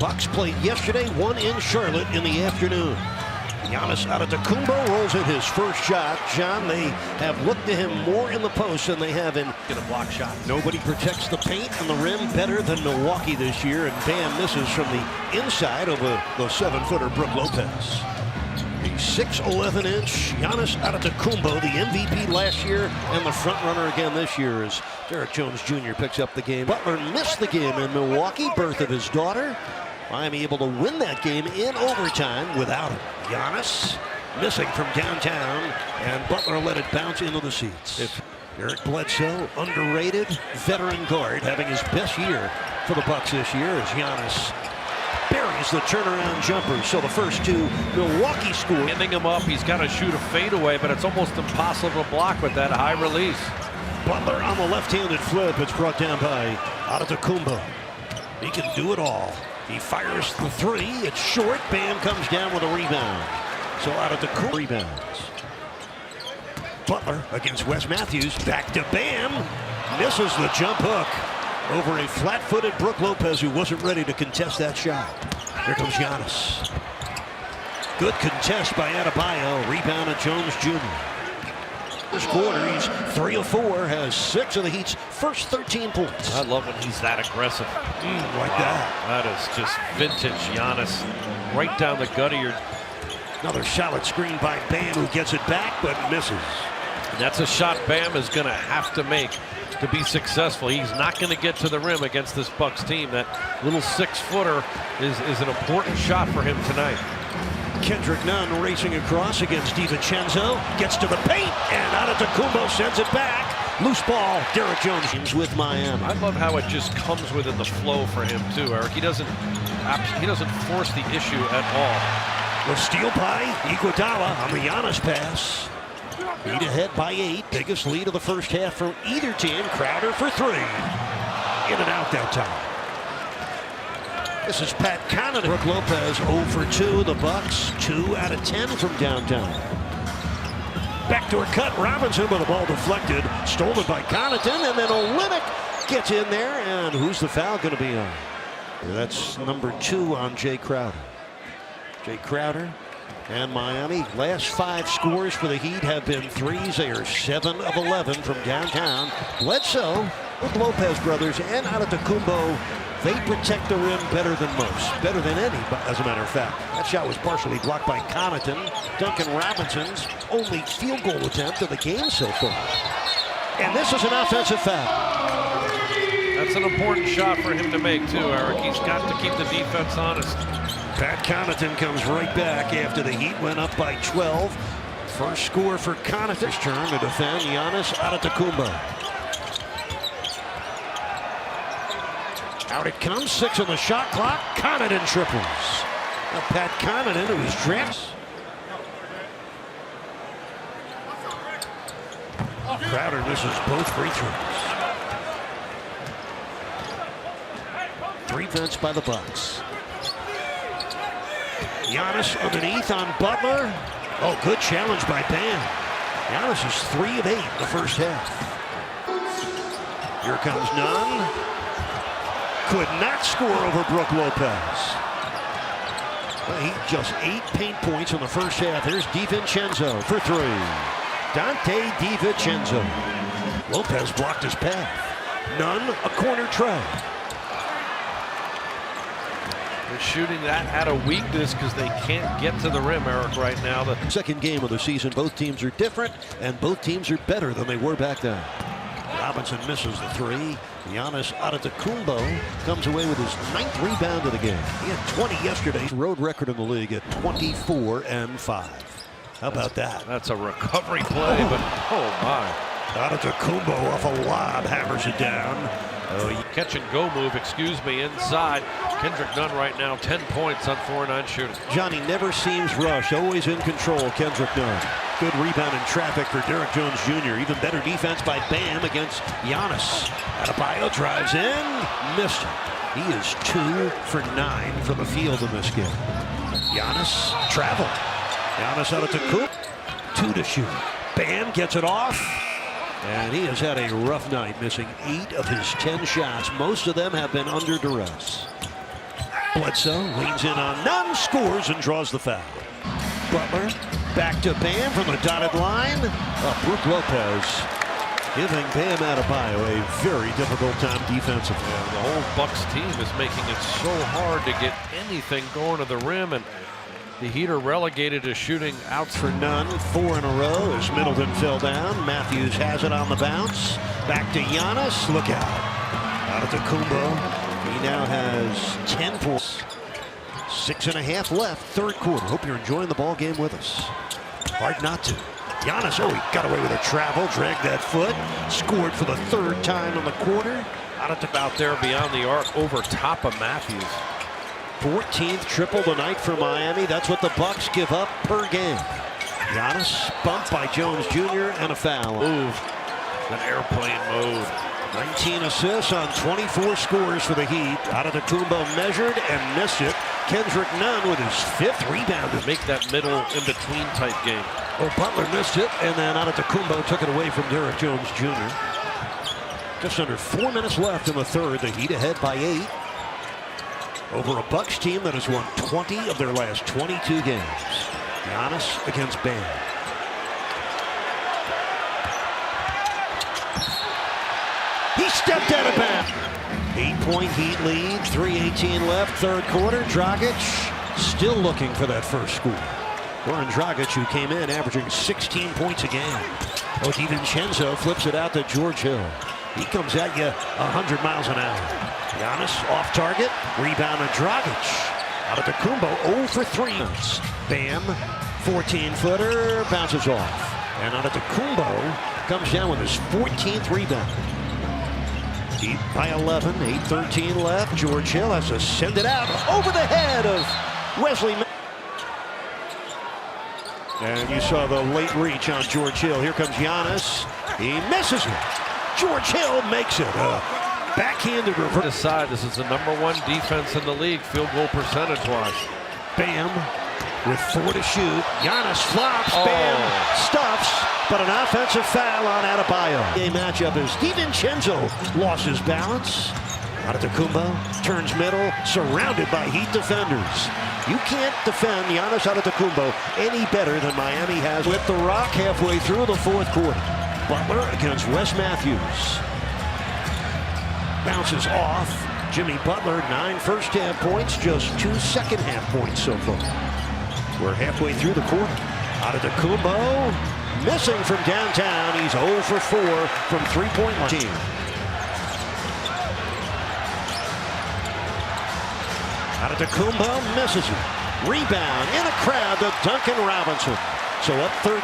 Bucks played yesterday, one in Charlotte in the afternoon. Giannis Antetokounmpo rolls in his first shot. John, they have looked to him more in the post than they have in a block shot. Nobody protects the paint and the rim better than Milwaukee this year, and Bam misses from the inside of the 7-footer Brook Lopez. The 6'11" Giannis Antetokounmpo, the MVP last year and the front runner again this year, as Derrick Jones Jr. picks up the game. Butler missed the game in Milwaukee, birth of his daughter. Miami able to win that game in overtime without him. Giannis missing from downtown, and Butler let it bounce into the seats. Eric Bledsoe, underrated veteran guard, having his best year for the Bucks this year as Giannis buries the turnaround jumper. So the first two Milwaukee score. Ending him up, he's got to shoot a fadeaway, but it's almost impossible to block with that high release. Butler on the left-handed flip. It's brought down by Antetokounmpo. He can do it all. He fires the three. It's short. Bam comes down with a rebound. So Antetokounmpo rebounds. Butler against Wes Matthews. Back to Bam. Misses the jump hook over a flat-footed Brook Lopez who wasn't ready to contest that shot. Here comes Giannis. Good contest by Adebayo. Rebound of Jones Jr. This quarter, he's 3 of 4, has 6 of the Heat's first 13 points. I love when he's that aggressive. Like that. That is just vintage Giannis. Right down the gut of your... Another solid screen by Bam, who gets it back but misses. And that's a shot Bam is going to have to make to be successful. He's not going to get to the rim against this Bucks team. That little 6-footer is an important shot for him tonight. Kendrick Nunn racing across against DiVincenzo, gets to the paint, and Antetokounmpo sends it back. Loose ball, Derrick Jones with Miami. I love how it just comes within the flow for him too, Eric. He doesn't force the issue at all. The steal by Iguodala on the Giannis pass. Lead ahead by 8. Biggest lead of the first half for either team. Crowder for 3. In and out that time. This is Pat Connaughton. Brook Lopez 0 for 2. The Bucks 2 out of 10 from downtown. Backdoor cut. Robinson with the ball deflected. Stolen by Connaughton, and then Olynyk gets in there. And who's the foul going to be on? That's number 2 on Jay Crowder. Jay Crowder and Miami. Last 5 scores for the Heat have been threes. They are 7 of 11 from downtown. Bledsoe with Lopez brothers and Antetokounmpo. They protect the rim better than most, better than any, as a matter of fact. That shot was partially blocked by Connaughton. Duncan Robinson's only field goal attempt of the game so far. And this is an offensive foul. That's an important shot for him to make too, Eric. He's got to keep the defense honest. Pat Connaughton comes right back after the Heat went up by 12. First score for Connaughton's turn to defend Giannis Antetokounmpo. Out it comes, 6 on the shot clock. Connaughton triples. Now Pat Connaughton, who was dressed. Crowder misses both free throws. 3 points by the Bucks. Giannis underneath on Butler. Oh, good challenge by Bam. Giannis is 3 of 8 in the first half. Here comes Nunn. Could not score over Brook Lopez. Well, he just 8 paint points in the first half. Here's DiVincenzo for 3. Dante DiVincenzo. Lopez blocked his path. Nunn, a corner try. They're shooting that at a weakness because they can't get to the rim, Eric, right now. The second game of the season. Both teams are different, and both teams are better than they were back then. Robinson misses the 3. Giannis Antetokounmpo comes away with his 9th rebound of the game. He had 20 yesterday. Road record in the league at 24-5. How about that? That's a recovery play, but oh my. Antetokounmpo off a lob, hammers it down. Oh, catch and go move, excuse me, inside. Kendrick Nunn right now, 10 points on 4-9 shooting. Johnny never seems rushed, always in control, Kendrick Nunn. Good rebound in traffic for Derrick Jones Jr. Even better defense by Bam against Giannis. Adebayo drives in, missed it. He is 2 for 9 from the field in this game. Giannis travel. Giannis Antetokounmpo, 2 to shoot. Bam gets it off. And he has had a rough night, missing 8 of his 10 shots. Most of them have been under duress. Bledsoe leans in on none, scores and draws the foul. Butler back to Bam from the dotted line. Brook Lopez giving Bam Adebayo a very difficult time defensively. Yeah, the whole Bucks team is making it so hard to get anything going to the rim, and the Heat are relegated to shooting out for none. 4 in a row as Middleton fell down. Matthews has it on the bounce. Back to Giannis. Look out. Antetokounmpo. He now has 10 points. 6.5 left, third quarter. Hope you're enjoying the ball game with us. Hard not to. Giannis, he got away with a travel, dragged that foot, scored for the third time in the quarter. out there beyond the arc over top of Matthews. 14th triple tonight for Miami. That's what the Bucks give up per game. Giannis bumped by Jones Jr. and a foul. Move. An airplane mode. 19 assists on 24 scores for the Heat. Antetokounmpo measured and missed it. Kendrick Nunn with his 5th rebound. To make that middle in-between type game. Butler missed it, and then Antetokounmpo took it away from Derrick Jones Jr. Just under 4 minutes left in the third. The Heat ahead by 8. Over a Bucks team that has won 20 of their last 22 games. Giannis against Bam. He stepped out of bounds. 8-point Heat lead, 3:18 left, third quarter. Dragic still looking for that first score. Goran Dragic, who came in averaging 16 points a game. DiVincenzo flips it out to George Hill. He comes at you 100 miles an hour. Giannis off target, rebound to Dragic. Antetokounmpo 0 for 3. Bam, 14-footer, bounces off. And Antetokounmpo comes down with his 14th rebound. Heat by 11, 8:13 left. George Hill has to send it out over the head of Wesley. And you saw the late reach on George Hill. Here comes Giannis. He misses it. George Hill makes it. Backhanded reverse. Decide this is the #1 defense in the league, field goal percentage-wise. Bam with 4 to shoot. Giannis flops. Bam stuffs. But an offensive foul on Adebayo. A matchup as DiVincenzo lost his balance. Antetokounmpo turns middle, surrounded by Heat defenders. You can't defend Giannis Antetokounmpo any better than Miami has with the rock halfway through the fourth quarter. Butler against Wes Matthews. Bounces off. Jimmy Butler, 9 first-half points, just 2 second-half points so far. We're halfway through the quarter. Antetokounmpo missing from downtown. He's 0 for 4 from three-point line. Antetokounmpo misses it. Rebound in a crowd to Duncan Robinson. So up 13.